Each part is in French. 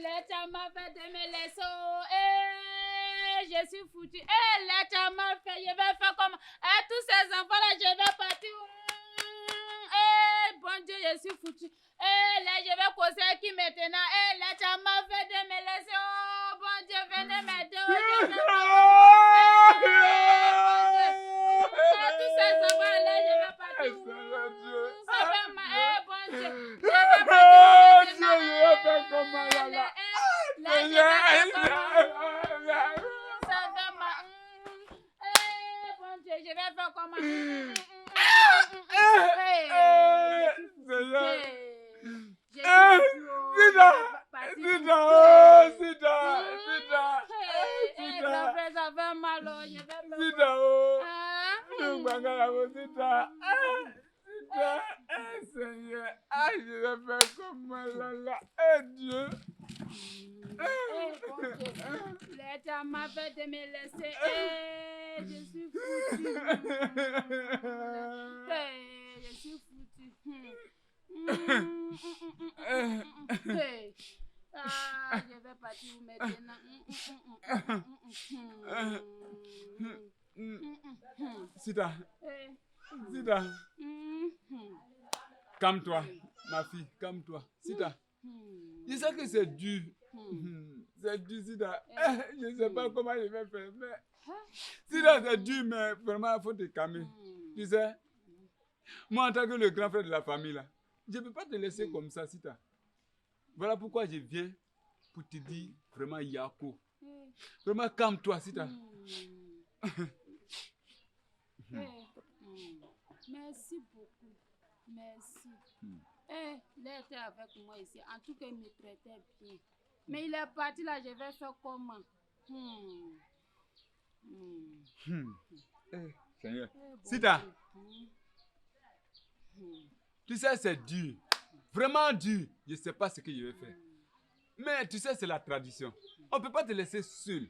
L'état m'a fait de me laisser. Je suis foutu. L'état m'a fait. Je vais faire comme. Tous ces enfants-là, je vais partir. Bon Dieu, je suis foutu. Là, je vais causer qui maintenant. L'état m'a fait de me laisser. Oh, bon Dieu, venez m'aider. Tous ces enfants-là, je vais partir. Ça fait mal. Bon Dieu, je vais partir. Je vais faire comment là? Là, je vais faire comment? Ça fait mal. Bon Dieu, je vais faire comment? Ça fait mal. Seigneur, je vais faire comment là? Dieu. L'état m'a fait de me laisser. Je suis foutu. Je suis foutu. Je vais partir maintenant. Sita. Calme-toi, ma fille, calme-toi. Sita. Je sais que c'est dur. C'est dur, Sita. Je ne sais pas comment je vais faire. Mais... Sita, c'est dur, mais vraiment, il faut te calmer. Tu sais, moi, en tant que le grand frère de la famille, là, je ne peux pas te laisser comme ça, Sita. Voilà pourquoi je viens pour te dire vraiment Yako. Vraiment, calme-toi, Sita. Merci beaucoup. Merci. Il était avec moi ici. En tout cas, il me traitait bien. Mais il est parti là, je vais faire comment? Seigneur. Sita. Tu sais, c'est dur. Vraiment dur. Je ne sais pas ce que je vais faire. Mais tu sais, c'est la tradition. On ne peut pas te laisser seul.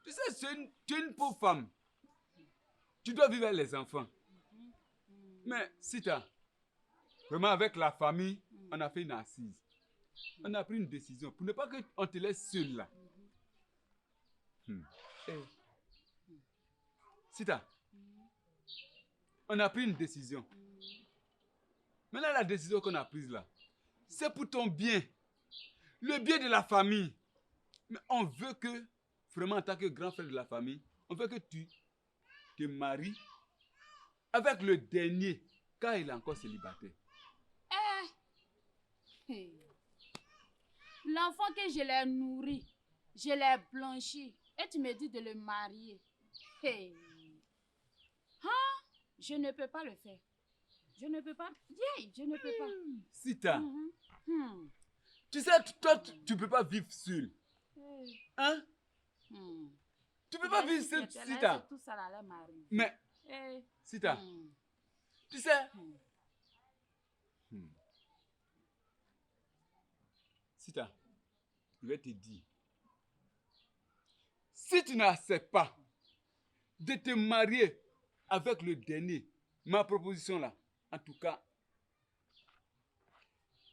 Tu sais, tu es une pauvre femme. Tu dois vivre avec les enfants. Mais Sita, vraiment avec la famille, on a fait une assise. On a pris une décision pour ne pas qu'on te laisse seul là. Sita, on a pris une décision. Maintenant, la décision qu'on a prise là, c'est pour ton bien. Le bien de la famille. Mais on veut que, vraiment en tant que grand frère de la famille, on veut que tu te maries avec le dernier, car il est encore célibataire. L'enfant que je l'ai nourri, je l'ai blanchi, et tu me dis de le marier. Je ne peux pas le faire. Je ne peux pas. Je ne peux pas. Sita, tu sais, toi, tu ne peux pas vivre seul. Hein? Tu ne peux pas vivre seul, Sita. Tout ça allait m'arriver. Mais, Sita, tu sais, Sita, je vais te dire, si tu n'acceptes pas de te marier avec le dernier, ma proposition là, en tout cas,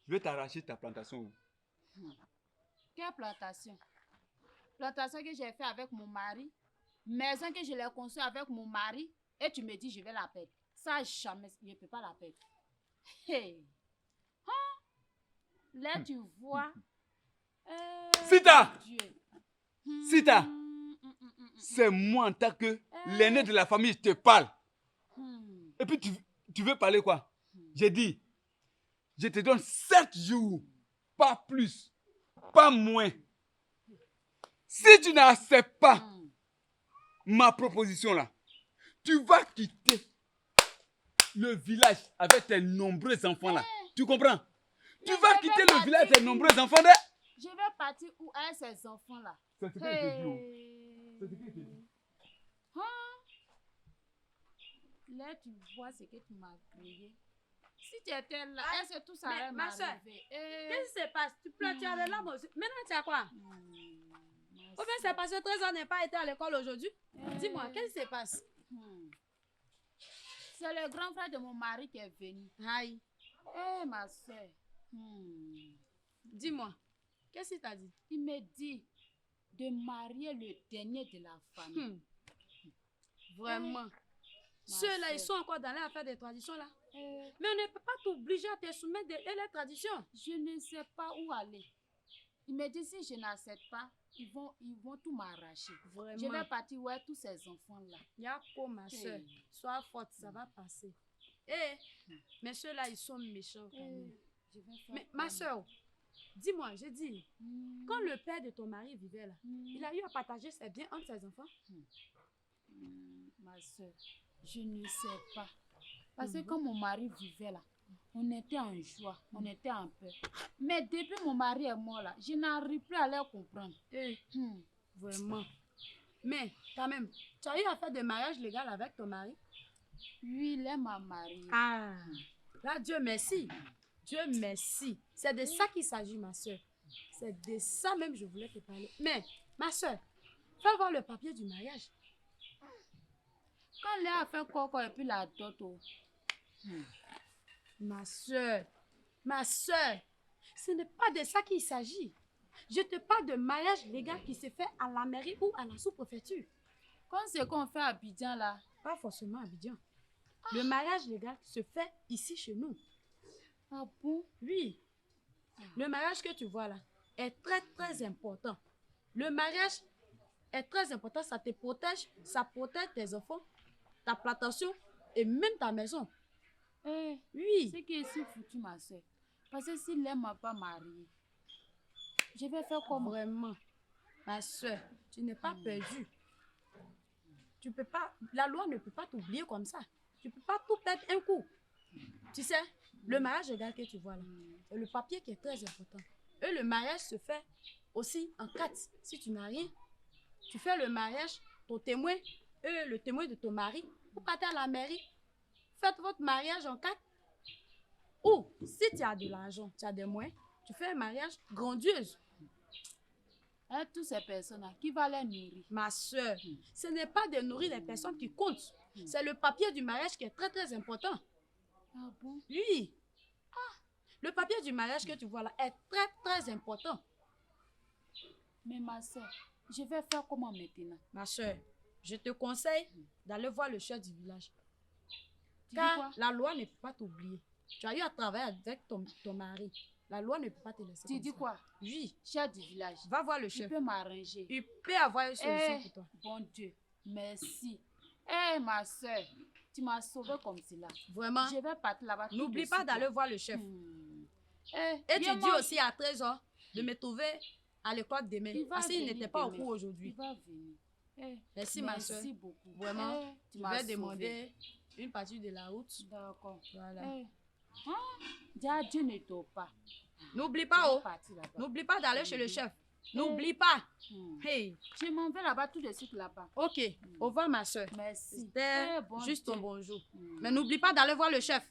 je vais t'arracher ta plantation. Quelle plantation? Plantation que j'ai fait avec mon mari, maison que je l'ai construite avec mon mari, et tu me dis je vais la perdre. Ça jamais, je ne peux pas la perdre. Là tu vois. Sita! Sita! C'est moi en tant que l'aîné de la famille, je te parle. Et puis tu veux parler quoi? J'ai dit, je te donne 7 jours, pas plus, pas moins. Si tu n'acceptes pas ma proposition là, tu vas quitter le village avec tes nombreux enfants là. Tu comprends? Tu vas quitter le village avec tes nombreux enfants là. Je vais partir où avec ces enfants là? C'est ce que je te dis. C'est ce que je te dis. Là, tu vois ce que tu m'as créé. Si tu étais là, est-ce que tout ça allait Ma soeur, m'arriver? qu'est-ce qui se passe? Tu pleures, tu as les larmes aussi. Maintenant, tu as quoi? Ou bien c'est parce que Trésor n'a pas été à l'école aujourd'hui? Dis-moi, qu'est-ce qui se passe? C'est le grand frère de mon mari qui est venu. Aïe. Ma soeur. Dis-moi. Qu'est-ce qu'il t'a dit? Il me dit de marier le dernier de la famille. Vraiment. Ceux-là, ils sont encore dans l'affaire des traditions là. Mais on ne peut pas t'obliger à te soumettre à les traditions. Je ne sais pas où aller. Il me dit si je n'accepte pas, ils vont tout m'arracher. Vraiment. Je vais partir voir tous ces enfants-là. Yako, ma soeur, sois forte, ça va passer. Mais ceux-là, ils sont méchants quand même. Mais ma soeur, dis-moi, j'ai dit, quand le père de ton mari vivait là, il a eu à partager ses biens entre ses enfants? Ma soeur, je ne sais pas. Parce que quand mon mari vivait là, on était en joie, on était en paix. Mais depuis mon mari est mort là, je n'arrive plus à les comprendre. Vraiment. Mais quand même, tu as eu à faire des mariages légaux avec ton mari? Oui, il est ma mariée. Ah, là, Dieu merci. Dieu merci. C'est de ça qu'il s'agit, ma soeur. C'est de ça même que je voulais te parler. Mais, ma soeur, fais voir le papier du mariage. Quand Léa a fait coco et puis la dot, ma soeur, ce n'est pas de ça qu'il s'agit. Je te parle de mariage légal qui se fait à la mairie ou à la sous-préfecture. Quand c'est qu'on fait à Abidjan là? Pas forcément à Abidjan. Le mariage légal se fait ici chez nous. Ah bon? Oui. Le mariage que tu vois là est très très important. Le mariage est très important. Ça te protège, ça protège tes enfants, ta plantation et même ta maison. Oui. C'est qui est si foutu, ma soeur. Parce que s'il ne m'a pas mariée, je vais faire comment? Vraiment, ma soeur, tu n'es pas perdue. Tu peux pas, la loi ne peut pas t'oublier comme ça. Tu ne peux pas tout perdre un coup. Tu sais, le mariage légal que tu vois là, c'est le papier qui est très important. Et le mariage se fait aussi en 4. Si tu n'as rien, tu fais le mariage, ton témoin, et le témoin de ton mari, vous partez à la mairie, faites votre mariage en 4. Ou, si tu as de l'argent, tu as des moyens, tu fais un mariage grandiose. Hein, toutes ces personnes-là, qui va les nourrir? Ma soeur, ce n'est pas de nourrir les personnes qui comptent. C'est le papier du mariage qui est très très important. Ah bon? Oui. Le papier du mariage que tu vois là est très très important. Mais ma soeur, je vais faire comment maintenant? Ma soeur, je te conseille d'aller voir le chef du village. Car la loi ne peut pas t'oublier. Tu as eu à travailler avec ton mari. La loi ne peut pas te laisser. Tu dis quoi? Oui. Chef du village. Va voir le chef. Il peut m'arranger. Il peut avoir une solution pour toi. Bon Dieu, merci. Ma soeur, tu m'as sauvé comme cela. Vraiment. Je vais partir là-bas. N'oublie pas d'aller voir le chef. Et tu dis aussi à 13h de me trouver à l'école demain. Parce qu'il n'était pas au cours aujourd'hui. Il va venir. Merci ma soeur. Merci beaucoup. Vraiment, tu je vais demander une partie de la route. D'accord. Voilà. Dieu ne dort pas. N'oublie pas, n'oublie pas d'aller chez le chef. N'oublie pas. Hey. Je m'en vais là-bas tout de suite là-bas. Ok. Au revoir ma soeur. Merci. C'était juste ton bonjour. Mais n'oublie pas d'aller voir le chef.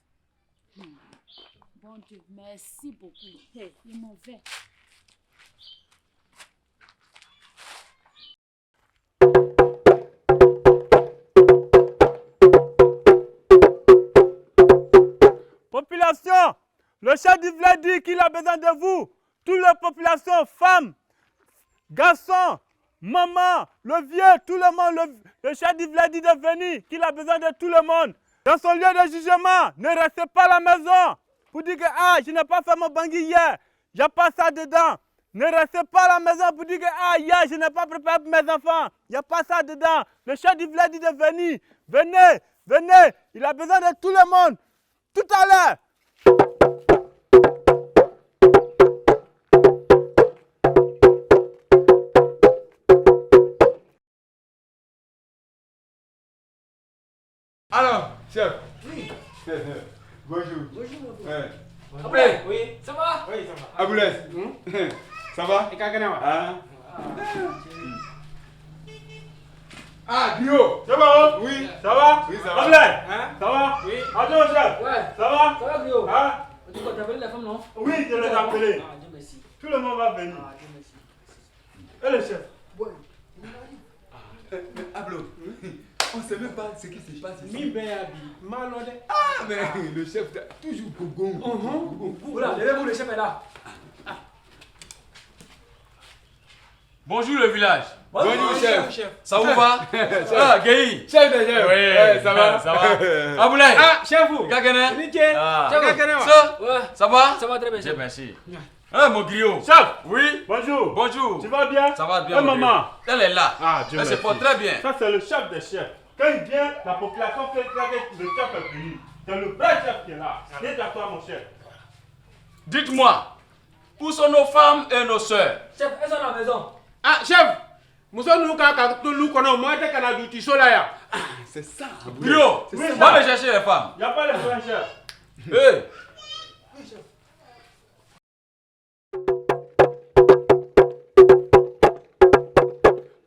Bon Dieu, merci beaucoup. Hey, je m'en vais. Population, le chef du village dit qu'il a besoin de vous. Toute la population, femmes, garçons, maman, le vieux, tout le monde. Le chef du village dit de venir, qu'il a besoin de tout le monde. Dans son lieu de jugement, ne restez pas à la maison pour dire que je n'ai pas fait mon bangui hier, il n'y a pas ça dedans. Ne restez pas à la maison pour dire que hier, je n'ai pas préparé pour mes enfants, il n'y a pas ça dedans. Le chef du village dit de venir. Venez, venez, il a besoin de tout le monde. Tout à l'heure. Alors, chef. Oui. Bonjour. Bonjour, mon frère. Ouais. Aboulaye. Oui, ça va? Oui, ça va. Aboulaye. Ça va? Et Kaganawa? Dio. C'est bon? Oui. Ça va? Oui, ça va. Aboulaye, Hein? ça va? Oui. Adieu, chef. Ouais. Ça va? Ça va, Bio? Hein? Tu as appelé la femme, non? Oui, je l'ai appelé. Ah, Dieu merci. Tout le monde va venir. Ah, Dieu merci. Et le chef? Ouais. Mais Ablo, on ne sait même pas ce qui se passe ici. Mimbeabi, Malode. Ah, mais le chef, toujours gogon. Voilà, le chef est là. Bonjour le village. Bonjour, chef. Ça vous va? Ah, Gueye. Chef de chef. Oui, ça va. Ça va. Aboulaye. Ah, chef vous. Gagné. Nickel. Ah. Ça? Ça? Ça va? Ça va très bien, Dieu chef. merci. Ah, mon griot. Chef, Oui. bonjour. Bonjour. Tu vas bien? Ça va bien. Et mon maman? griot. Elle est là. Ah, Dieu Elle se merci. porte très bien. Ça, c'est le chef des chefs. Quand il vient, la population fait claquer, le chef est venu. C'est le vrai chef qui est là. Viens à toi, mon chef. Dites-moi, où sont nos femmes et nos sœurs? Chef, elles sont à la maison. Ah, chef, nous sommes nous connaissons moins de canal du Tissot là. Ya. C'est ça. ça. Griot, va me chercher les femmes. Il n'y a pas de problème, chef. Hey.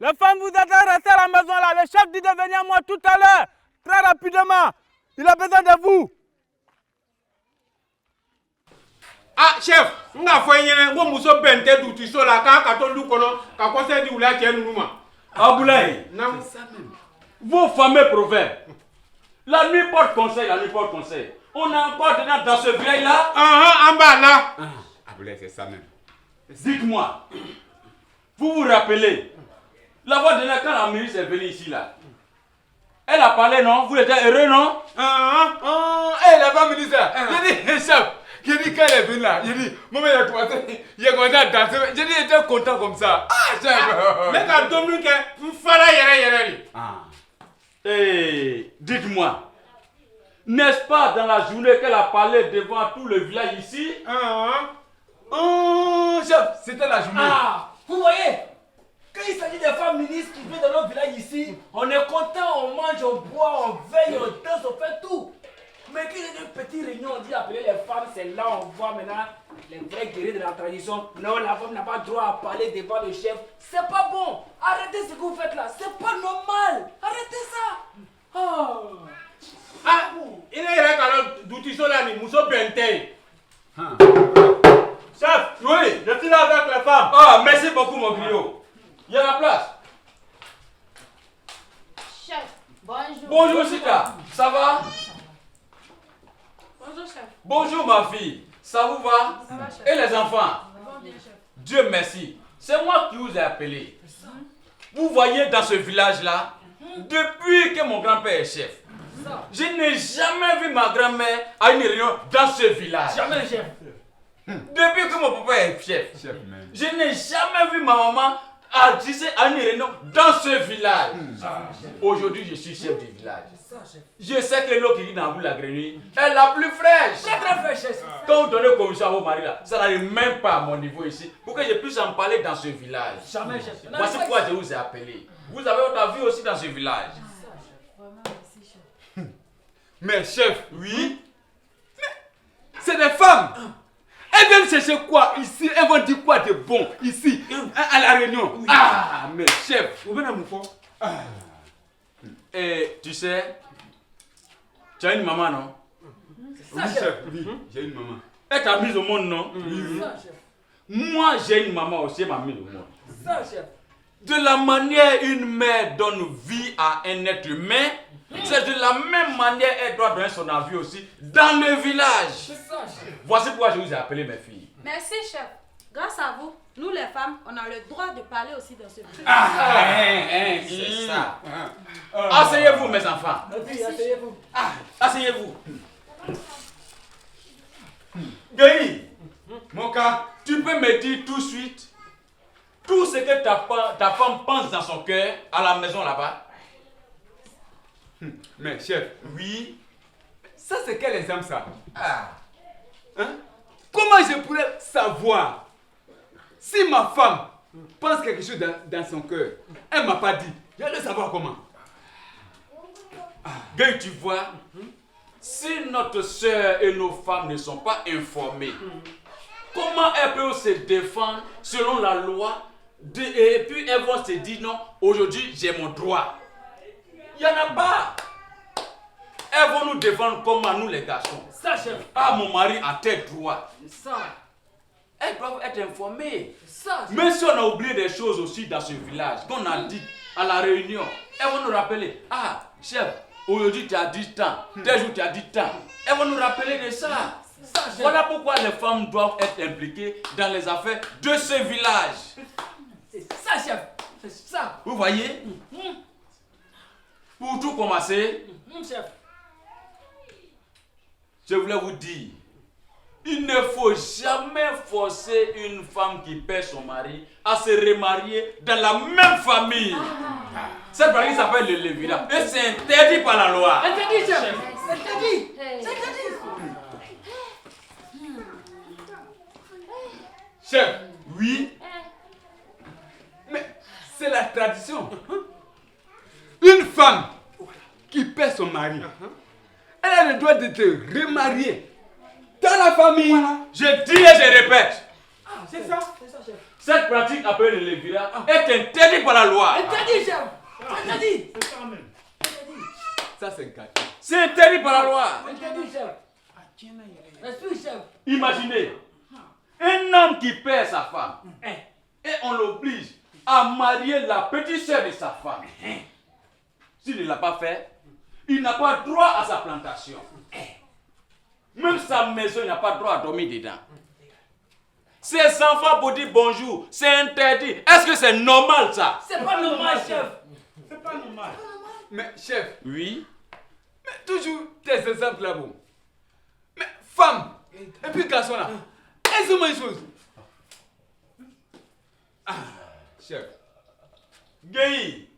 Les femmes, vous êtes restées à la maison là. Le chef dit de venir à moi tout à l'heure. Très rapidement. Il a besoin de vous. Ah, chef, nous avons fait un muso bente du Tissot là. Quand on nous connaît, quand on s'est dit où là, tiens nous. Aboulaye, Non. vos fameux proverbes. La nuit porte conseil, la nuit porte conseil. On est encore dans ce vieil-là. En bas là. Aboulaye, c'est ça même. Dites-moi, vous vous rappelez, la voix de quand la ministre est venue ici là. Elle a parlé, non? Vous étiez heureux, non? Elle n'a pas ministre. J'ai dit, chef, j'ai dit quand elle est venue là, j'ai dit, maman, il a commencé à danser. J'ai dit, il était content comme ça. Ah, chef. Mais quand Dominique, il fallait y Hey, dites-moi, n'est-ce pas dans la journée qu'elle a parlé devant tout le village ici? Oh, Chef, c'était la journée. Ah, vous voyez, quand il s'agit des femmes ministres qui viennent dans notre village ici, on est content, on mange, on boit, on veille, on danse, on fait tout. Mais quand il y a une petite réunion, on dit appeler les femmes, c'est là on voit maintenant les vrais guerriers de la tradition. Non, la femme n'a pas droit à parler devant le chef. C'est pas bon. Arrêtez ce que vous faites là. C'est pas normal. Arrêtez ça. Oh. Ah, il est là quand du Tissot là, ni muso bente. Chef, Oui. je suis là avec les femmes. Ah, merci beaucoup, mon griot. Il y a la place. Chef, bonjour. Bonjour, Sita. Ça va? Bonjour, chef. Bonjour, ma fille. Ça vous va? Ça va, chef. Et les enfants? Bon, bien, chef. Dieu merci. C'est moi qui vous ai appelé. Vous voyez dans ce village-là, depuis que mon grand-père est chef, je n'ai jamais vu ma grand-mère à une réunion dans ce village. Jamais le chef. Depuis que mon papa est chef, je n'ai jamais vu ma maman à une réunion dans ce village. Aujourd'hui, je suis chef du village. Je sais que l'eau qui vit dans vous la grenouille est la plus fraîche. Très très frais, chef. Quand vous donnez commission à vos maris là, ça n'arrive même pas à mon niveau ici pour que je puisse en parler dans ce village. Jamais, chef. Voici pourquoi je vous ai appelé. Vous avez votre vie aussi dans ce village. Mais chef, Oui. c'est des femmes. Elles viennent chercher quoi ici? Elles vont dire quoi de bon ici à la réunion? Ah, mais chef, vous venez à mon fond. Et tu sais, tu as une maman, non? Oui, chef, oui, j'ai une maman. Elle t'a mise au monde, non? Ça, chef. Moi, j'ai une maman aussi, elle m'a mise au monde. Ça, chef. De la manière une mère donne vie à un être humain, c'est de la même manière elle doit donner son avis aussi dans le village. C'est ça, chef. Voici pourquoi je vous ai appelé, mes filles. Merci, chef. Grâce à vous, nous les femmes, on a le droit de parler aussi dans ce truc. C'est ça. Asseyez-vous, mes enfants. Et puis, asseyez-vous. Asseyez-vous. Gueye, Mon cas, tu peux me dire tout de suite tout ce que ta femme pense dans son cœur à la maison là-bas? mais chef, Oui. ça c'est quel exemple ça? Ah. Hein? Comment je pourrais savoir si ma femme pense quelque chose dans son cœur? Elle ne m'a pas dit. Je vais savoir comment. Gueye, tu vois, si notre soeur et nos femmes ne sont pas informées, comment elles peuvent se défendre selon la loi et puis elles vont se dire non, aujourd'hui j'ai mon droit. Il n'y en a pas. Elles vont nous défendre comme à nous les garçons. Ça, chef. Ah, mon mari a tel droit. Ça. Elles doivent être informées. Ça, chef. Même si on a oublié des choses aussi dans ce village, qu'on a dit à la réunion, elles vont nous rappeler. Ah, chef, aujourd'hui tu as dit tant, tel jour tu as dit tant. Elles vont nous rappeler de ça. Ça, chef. Voilà pourquoi les femmes doivent être impliquées dans les affaires de ce village. C'est ça, ça, chef. C'est ça. Vous voyez? Pour tout commencer, Chef. je voulais vous dire, il ne faut jamais forcer une femme qui perd son mari à se remarier dans la même famille. Cette pratique s'appelle le lévirat et c'est interdit par la loi. Interdit, chef. Interdit. C'est interdit. Chef, Oui, mais c'est la tradition. Une femme qui perd son mari, elle a le droit de te remarier dans la famille. je dis et je répète, C'est ça. C'est ça, chef. cette pratique appelée le lévirat est interdite par la loi. Interdit, chef. Interdit. Ça, c'est un gâteau. C'est interdit par la loi. Interdit, chef. Respire, chef. Imaginez, un homme qui perd sa femme et on l'oblige à marier la petite sœur de sa femme. S'il ne l'a pas fait, il n'a pas droit à sa plantation. Même sa maison, il n'a pas droit à dormir dedans. Ses enfants pour dire bonjour, c'est interdit. Est-ce que c'est normal ça? C'est pas normal, chef. Mais chef, Oui. mais toujours tes exemples là-bas. Mais femme et puis garçon là, elles ont une chose. Ah, chef. Guy,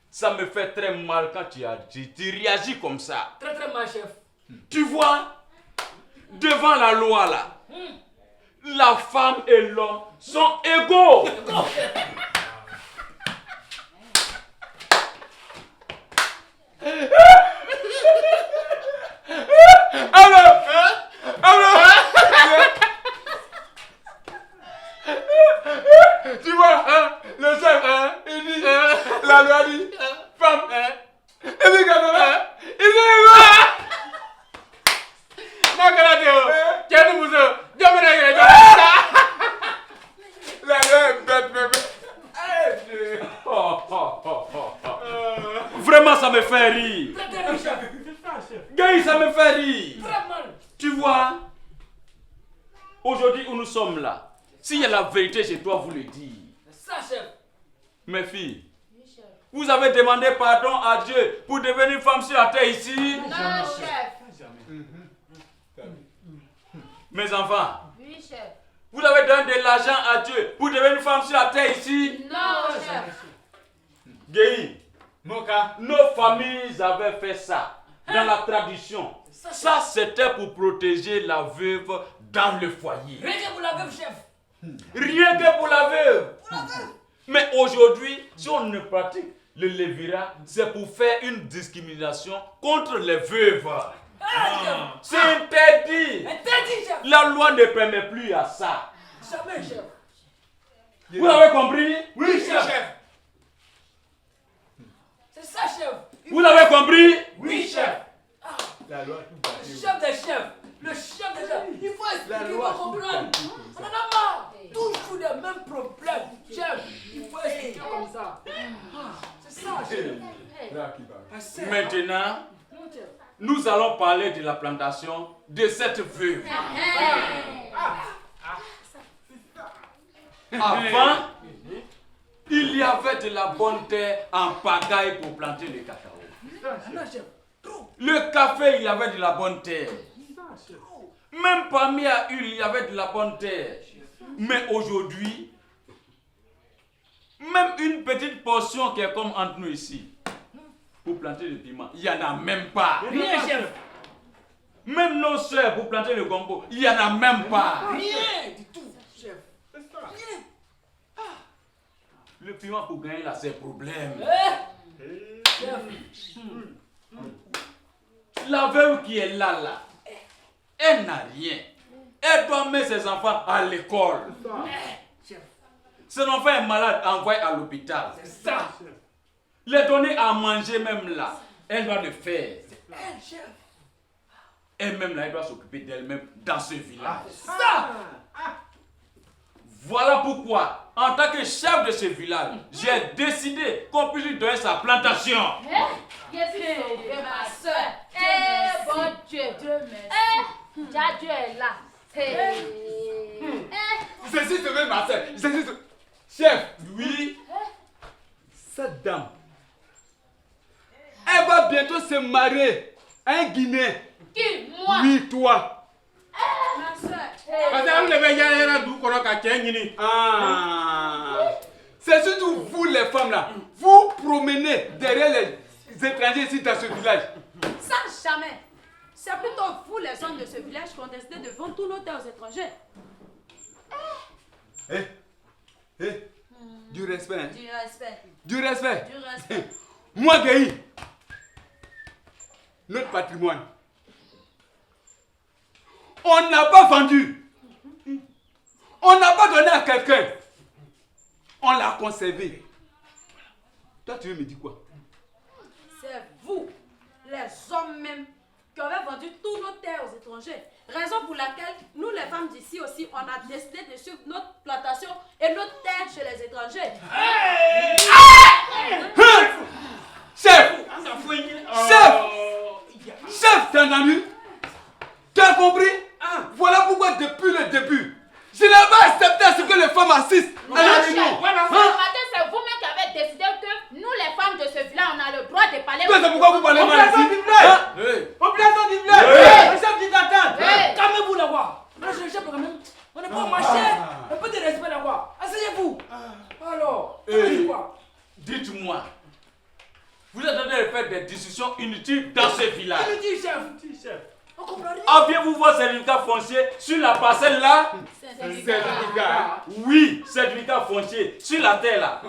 ça me fait très mal quand tu réagis comme ça. Très, très mal, chef. Tu vois, devant la loi là, la femme et l'homme sont égaux. Tu vois, hein, le chef, hein, il dit, la loi dit, femme, et puis garçon là, ils sont égaux. La loi est bête, bébé. Vraiment, ça me fait rire. Très, très mal, chef. Guy, ça me fait rire. Très mal. Tu vois, aujourd'hui où nous sommes là, s'il y a la vérité chez toi, vous le dites. C'est ça, chef. Mes filles, vous avez demandé pardon à Dieu pour devenir femme sur la terre ici. Non, chef. Mes enfants, Oui, chef. vous avez donné de l'argent à Dieu pour devenir femme sur la terre ici. Non, chef. Guy, Mon cas, nos familles avaient fait ça dans la tradition. Ça, c'était pour protéger la veuve dans le foyer. Rien que vous la veuve, chef. Rien que pour la veuve. Mais aujourd'hui, si on ne pratique le lévirat, c'est pour faire une discrimination contre les veuves. C'est interdit. Interdit, chef. La loi ne permet plus à ça. Jamais, chef. Vous l'avez compris? Oui, chef. C'est ça, chef. Vous l'avez compris? Oui, chef. la loi tout Le chef des chefs. Le chef des chefs. Il faut expliquer, il faut comprendre. On en a marre. Toujours les mêmes problèmes. Chef, il faut expliquer comme ça. C'est ça, chef. Maintenant, nous allons parler de la plantation de cette veuve. Avant, il y avait de la bonne terre en pagaille pour planter le cacao. Non, chef. Le café, il y avait de la bonne terre. Même parmi à huile, il y avait de la bonne terre. Mais aujourd'hui, même une petite portion qui est comme entre nous ici, pour planter le piment, il n'y en a même pas. Rien, chef. Même nos soeurs, pour planter le gombo, il n'y en a même pas. Rien du tout, chef. Rien. Le piment pour gagner là, c'est problème. Chef. La veuve qui est là, elle n'a rien. Elle doit mettre ses enfants à l'école. Son enfant est malade, envoyé à l'hôpital. C'est ça. Les donner à manger même là, elle doit le faire. Elle, chef. Elle-même là, elle doit s'occuper d'elle-même dans ce village. Ça. Voilà pourquoi, en tant que chef de ce village, j'ai décidé qu'on puisse lui donner sa plantation. Qu'est-ce que c'est, ma soeur? Eh, bon Dieu. Dieu merci. Dieu est là. Ceci se met ma soeur. Chef, Oui, se marier à un Guinéen. Qui? Moi? Oui, toi. Ma soeur. Ah. C'est surtout vous les femmes là. Vous promenez derrière les étrangers ici dans ce village. Ça, jamais. C'est plutôt vous, les hommes de ce village, qui ont décidé de vendre tous nos terres aux étrangers. Du respect, hein? Du respect. Du respect. Du respect. Moi, Guéhi, notre patrimoine, on n'a pas vendu. On n'a pas donné à quelqu'un. On l'a conservé. Toi, tu veux me dire quoi? C'est vous, les hommes même, qui avez vendu tous nos terres aux étrangers. Raison pour laquelle nous, les femmes d'ici aussi, on a décidé de suivre notre plantation et notre terre chez les étrangers. Chef! Chef, t'as entendu? Tu as compris? Voilà pourquoi depuis le début, je n'ai pas accepté à ce que les femmes assistent à la réunion. Ce matin, c'est vous-même qui avez décidé que nous, les femmes de ce village, on a le droit de parler. C'est pourquoi vous parlez mal ici? Population du village. Hey. Le chef dit d'attente. Hey. Calmez-vous là-bas. Là, je chef quand même. On n'est pas au marché. Un peu de respect là-bas. Asseyez-vous. Alors, quoi? Dites-moi, vous êtes en train de faire des discussions inutiles dans ce village. Inutile, chef. On comprend rien. Aviez-vous vos certificats fonciers sur la parcelle là? Certificat. Oui, certificat foncier sur la terre là.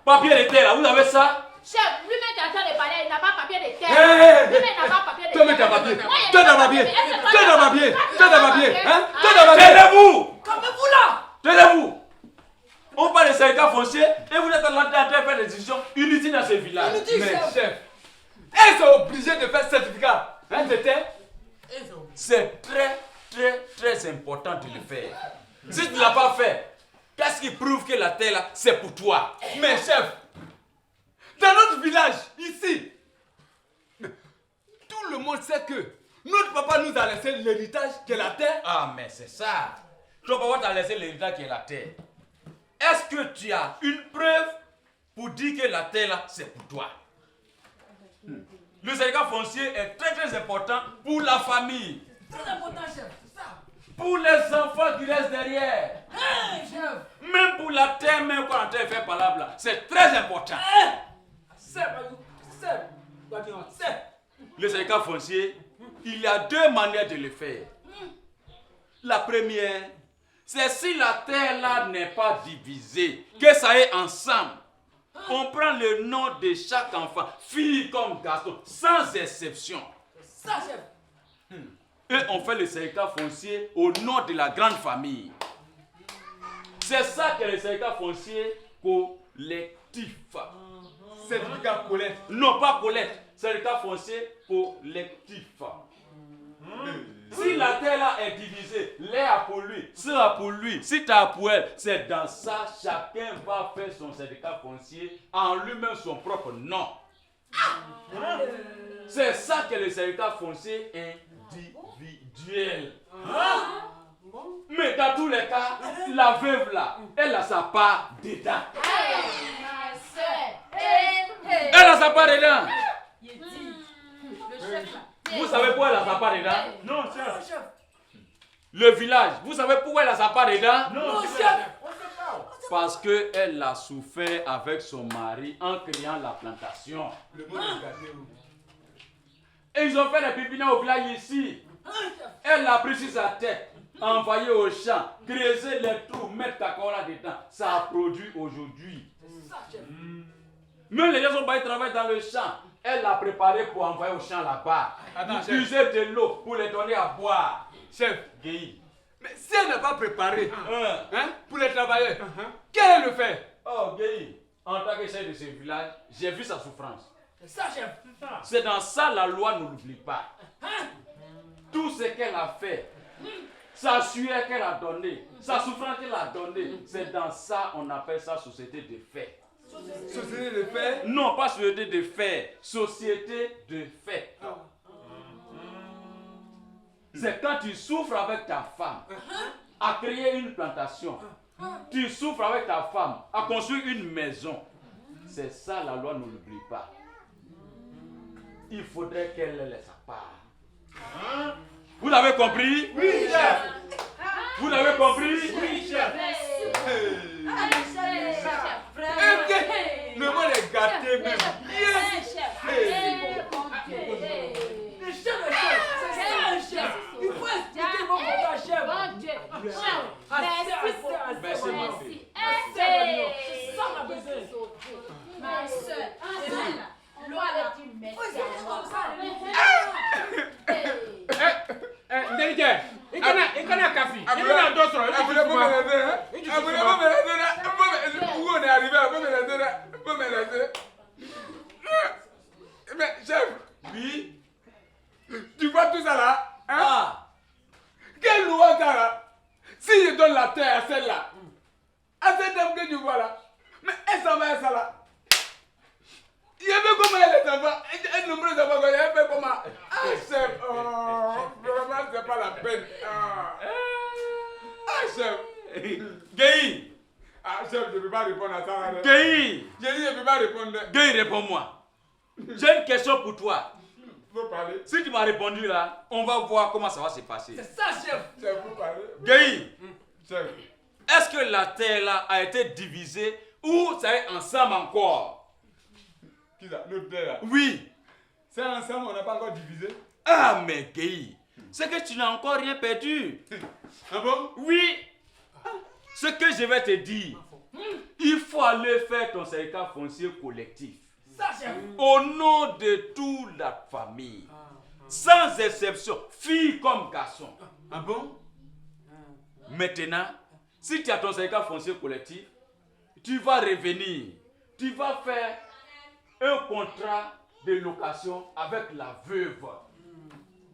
Papier de terre là, vous avez ça? Chef, lui-même qui est en train de parler, il n'a pas papier de terre. Hey. Lui-même n'a pas papier de Toi, terre. mais t'as papier. Moi, il Toi, n'a t'as pas papier. Est-ce que Toi, t'as papier. Toi, t'as papier. Hein? Toi, Ah. t'as papier. Taisez-vous! Calmez-vous là. Taisez-vous! On parle de certificats fonciers et vous êtes en train de faire des discussions inutiles dans ce village. Inutile, Mais chef. chef, est-ce obligé de faire certificat? Hein, de terre? C'est très important de le faire. Si tu ne l'as pas fait, qu'est-ce qui prouve que la terre là, c'est pour toi? Mais chef, dans notre village, ici, tout le monde sait que notre papa nous a laissé l'héritage qui est la terre. Ah, mais c'est ça. Ton papa t'a laissé l'héritage qui est la terre. Est-ce que tu as une preuve pour dire que la terre là, c'est pour toi? Le certificat foncier est très important pour la famille. Très important, chef. C'est ça. Pour les enfants qui restent derrière. Hey, chef. Même pour la terre, même quand on fait par là, c'est très important. C'est. Le certificat foncier, il y a deux manières de le faire. La première, c'est si la terre là n'est pas divisée, que ça est ensemble. On prend le nom de chaque enfant, fille comme garçon, sans exception. Ça, chef. Et on fait le certificat foncier au nom de la grande famille. C'est ça que le certificat foncier collectif. Certificat collecte. Non, pas collecte, certificat foncier collectif. Si la terre là est divisée, l'air a pour lui, sera pour lui, si tu as pour elle, c'est dans ça, chacun va faire son certificat foncier en lui-même son propre nom. C'est ça que le certificat foncier individuel. Mais dans tous les cas, la veuve là, elle a sa part dedans. Ma soeur. Elle a sa part dedans. Il dit, le chef là. Vous savez pourquoi elle a sa part dedans? Non, chef. Le village, vous savez pourquoi elle a sa part dedans? Non, chef. On sait pas. Parce qu'elle a souffert avec son mari en créant la plantation. Le mot de garder où? Et ils ont fait des pépinières au village ici. Elle l'a pris sur sa tête, envoyé au champ, creuser les trous, mettre Kakora dedans. Ça a produit aujourd'hui. Ça, chef. Même les gens sont pas travailler dans le champ. Elle l'a préparé pour envoyer au champ là-bas. Attends, chef. Utiliser de l'eau pour les donner à boire. Chef, Guy. mais si elle n'a pas préparé Hein? pour les travailleurs, quel est le fait? Oh, Guy, en tant que chef de ce village, j'ai vu sa souffrance. C'est ça, chef. C'est dans ça la loi ne l'oublie pas. Tout ce qu'elle a fait, sa sueur qu'elle a donnée, sa souffrance qu'elle a donnée, c'est dans ça on appelle ça société de fait. Société de fait. Non, pas société de fait, société de fait. C'est quand tu souffres avec ta femme à créer une plantation, tu souffres avec ta femme à construire une maison. C'est ça la loi ne l'oublie pas. il faudrait qu'elle ait sa part. Vous l'avez compris? Oui, chef. Vous l'avez compris? Oui, chef. Le monde est gâté même. Le chef, c'est ça le chef. Il faut expliquer mon combat, chef. Merci, ma fille. C'est ça ma besoin. Ma soeur, loi avec une messe. Ndelike, ikana kafi. Il y a d'autres. On est arrivé à mais chef, Oui. tu vois tout ça là? Hein? Ah. Quelle loi ça là? Si je donne la terre à celle-là, à cette dame que tu vois là, mais elle s'en va à ça là. Il y avait comment elle est enfants, un nombreux enfants, il y avait comment? Ah chef, vraiment c'est pas la peine. Ah chef. Gueye. Ah chef, je ne peux pas répondre à ça là. Gueye. J'ai dit je ne peux pas répondre. Gueye, réponds-moi. J'ai une question pour toi. Faut parler. Si tu m'as répondu là, on va voir comment ça va se passer. C'est ça, chef. Chef, vous parlez. Gueye, Chef. est-ce que la terre là a été divisée ou ça est ensemble encore? Qui ça? Notre terre là. Oui. C'est ensemble, on n'a pas encore divisé. Ah mais Gueye, c'est que tu n'as encore rien perdu. Ah bon? Oui. Ce que je vais te dire, il faut aller faire ton certificat foncier collectif. Ça, chef. Au nom de toute la famille. Sans exception, filles comme garçons. Ah bon? Maintenant, si tu as ton certificat foncier collectif, tu vas revenir. Tu vas faire un contrat de location avec la veuve.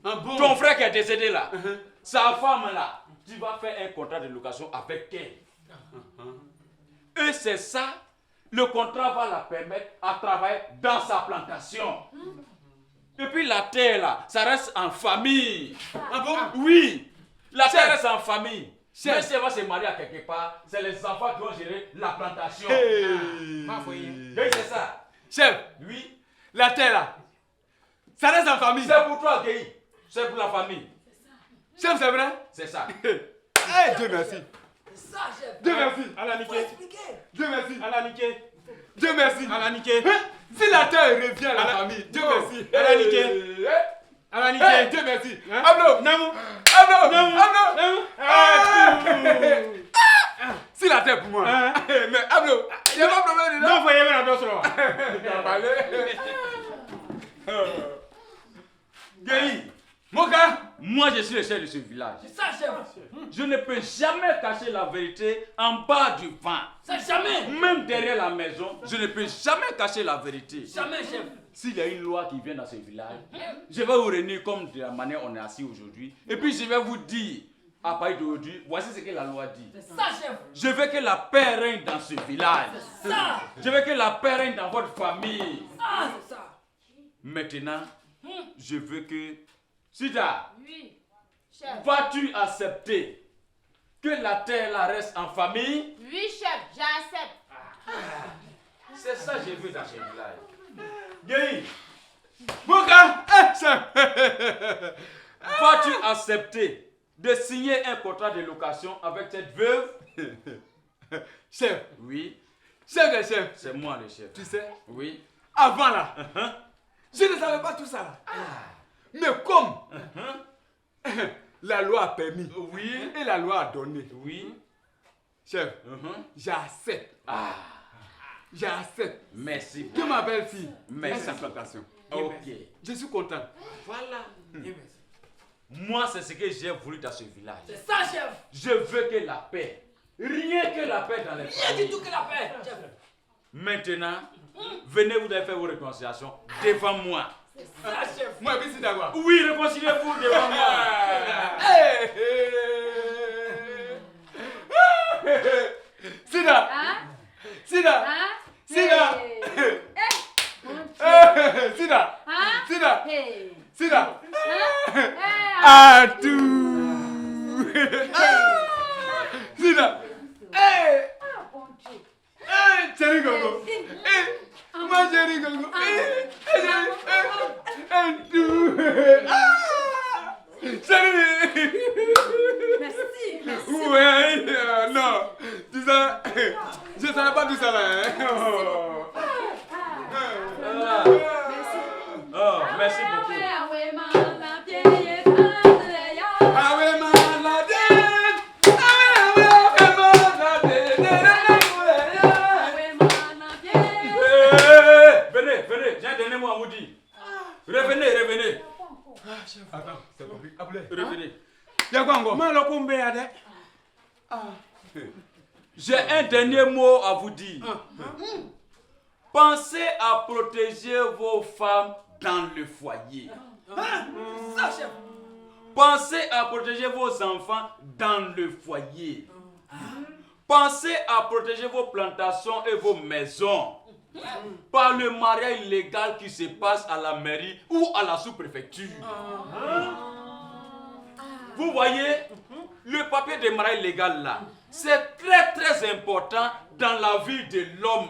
Ah bon? Ton frère qui est décédé là, sa femme là, tu vas faire un contrat de location avec elle. Et c'est ça, le contrat va la permettre à travailler dans sa plantation. Et puis la terre là, ça reste en famille. Ah bon? Oui, la terre Chef. reste en famille. Chef. Même si elle va se marier à quelque part, c'est les enfants qui vont gérer la plantation. Donc c'est ça. Chef, Oui, la terre là, ça reste en famille. c'est pour toi, Gueye. C'est pour la famille. Chef, c'est vrai? C'est ça. Eh, Dieu merci. C'est ça, chef. Dieu merci. Allah Faut niqué. expliquer. Dieu merci. Allah niqué. Dieu merci. Allah niqué. Hein? Si la terre revient à la famille, Dieu merci. Allah niqué. Allah niqué. Eh, Dieu merci. Hein? Ablo. Namu. Ablo. Namu. Ablo. Namu. Si la terre pour moi. Hein? Mais Ablo, il n'y a pas de problème dedans. Non, voyez bien d'autres. Tu vas parler. Gueye, Mon gars. moi je suis le chef de ce village. C'est ça, chef. Je ne peux jamais cacher la vérité en bas du vent. C'est jamais. Même derrière la maison, je ne peux jamais cacher la vérité. Jamais, chef. S'il y a une loi qui vient dans ce village, je vais vous réunir comme de la manière dont on est assis aujourd'hui. Et puis je vais vous dire, à partir d'aujourd'hui, voici ce que la loi dit. C'est ça, chef. Je veux que la paix règne dans ce village. Ça. Je veux que la paix règne dans votre famille. Ah, c'est ça. Maintenant, je veux que... Sida, Oui, chef. vas-tu accepter que la terre là reste en famille? Oui, chef, j'accepte. C'est ça que je veux dans ce village. Gueye, Mon gars. Eh, chef. vas-tu accepter de signer un contrat de location avec cette veuve? Chef. Oui, Chef des chefs. c'est moi le chef. Tu sais, Oui. avant là, je ne savais pas tout ça là. Mais comme la loi a permis Oui. et la loi a donné, Oui. chef, j'accepte. Ah, J'accepte merci. que ma belle-fille Merci. ait sa plantation. Ok. Je suis content. Voilà. Moi, c'est ce que j'ai voulu dans ce village. C'est ça, chef. Je veux que la paix. Rien que la paix dans les Rien du familles. tout que la paix, chef. Maintenant, venez, vous allez faire vos réconciliations devant moi. C'est ça, chef. Moi, je suis d'accord. Oui, réconciliez-vous devant moi. Sida! Hein? Sida! Hein? Sida! Hey. Sida! Hein? Sida! Hey. Sida! Hey. À tout! Sida! Hey! Hey, chérie Gogo! Hey! Ma chérie Gogo! Hey! Hey, chérie! Je ne savais pas tout ça là. Hein. Oh, merci beaucoup. Venez, j'ai un dernier mot à vous dire. Revenez. Attends, c'est compliqué. Revenez. Il y a quoi encore? J'ai un dernier mot à vous dire. Pensez à protéger vos femmes dans le foyer. Pensez à protéger vos enfants dans le foyer. Pensez à protéger vos plantations et vos maisons par le mariage illégal qui se passe à la mairie ou à la sous-préfecture. Vous voyez, le papier de mariage illégal là, c'est très très important dans la vie de l'homme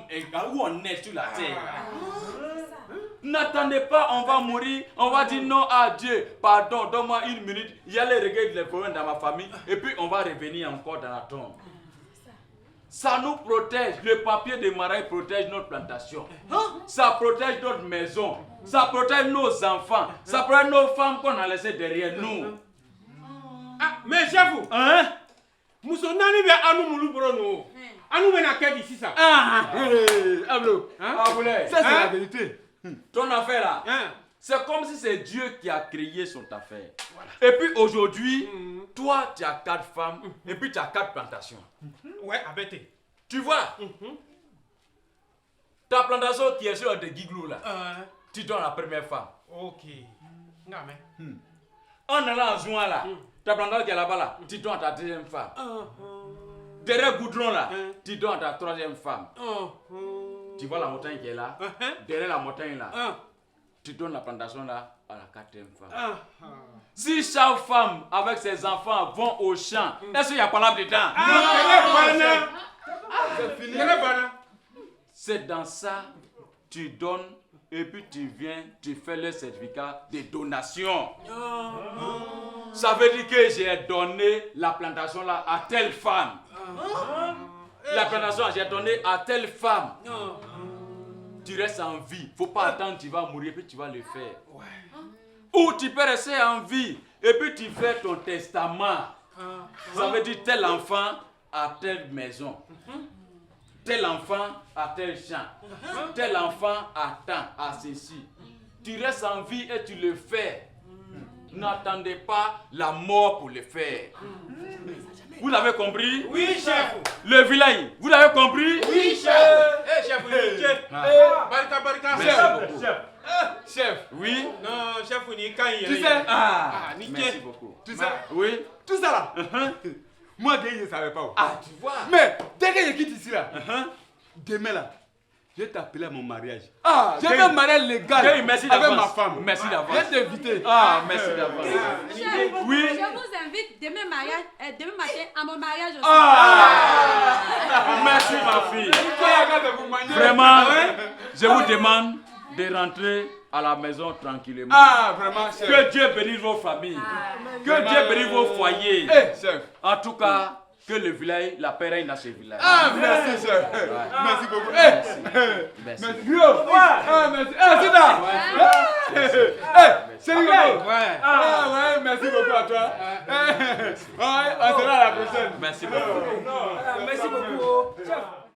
où on est sur la terre. N'attendez pas, on va mourir, on va dire non à Dieu. Pardon, donne-moi une minute, il y a les régler les problèmes dans ma famille et puis on va revenir encore dans la tombe. Ça nous protège, le papier de mariage protège notre plantation. Ça protège notre maison, ça protège nos enfants, ça protège nos femmes qu'on a laissées derrière nous. Ah, mais j'avoue, Hein? Moussonani be anu mulu brono. Anu mena kedi si ça. Ablo, Aboulay, ça c'est la vérité. ton affaire là, Hein? c'est comme si c'est Dieu qui a créé son affaire. Et puis aujourd'hui, toi tu as 4 femmes et puis tu as 4 plantations. Ouais, abete. Tu vois, ta plantation qui est sur de Giglou là, tu donnes la première femme. OK. Ngame. En allant à Zouan là, ta plantation qui est là-bas là, tu donnes à ta deuxième femme. Derrière Goudron là, tu donnes à ta troisième femme. Tu vois la montagne qui est là, derrière la montagne là, tu donnes la plantation là à la quatrième femme. Si chaque femme avec ses enfants vont au champ, est-ce qu'il y a pas là dedans? C'est dans ça, tu donnes et puis tu viens, tu fais le certificat de donation. Ça veut dire que j'ai donné la plantation là à telle femme. La plantation, j'ai donné à telle femme. Tu restes en vie. Faut pas attendre, tu vas mourir, puis tu vas le faire. Ou tu peux rester en vie, et puis tu fais ton testament. Ça veut dire tel enfant à telle maison. Tel enfant à tel champ. Tel enfant à tant, à ceci. Tu restes en vie et tu le fais. N'attendez pas la mort pour le faire. Vous l'avez compris? Oui, chef. Le vilain, vous l'avez compris? Oui, chef. Eh, chef, barika. Chef, Oui? Non, chef, ni kan yele. tu sais, Merci beaucoup. tu sais, Oui? tout ça là, moi je ne savais pas. Ah, tu vois? Mais dès que je quitte ici là, demain là, je vais t'appeler à mon mariage. Je vais Gaï. me marier légal Gaï, merci avec ma d'avance. femme. Merci d'avance. Je vais t'inviter. Merci d'avance. Chef, Oui. je vous invite demain matin à mon mariage aussi. Merci ma fille. Vraiment, je vous demande de rentrer à la maison tranquillement. Vraiment, chef. Que Dieu bénisse vos familles. Que Dieu bénisse vos foyers. Chef. En tout cas, que le village, la paix règne dans ce village. Merci, chef. Merci beaucoup. Merci. Merci. Merci. C'est là. C'est rigolo. Ouais, merci beaucoup à toi. On sera à la prochaine. Merci beaucoup. Merci beaucoup. Chef.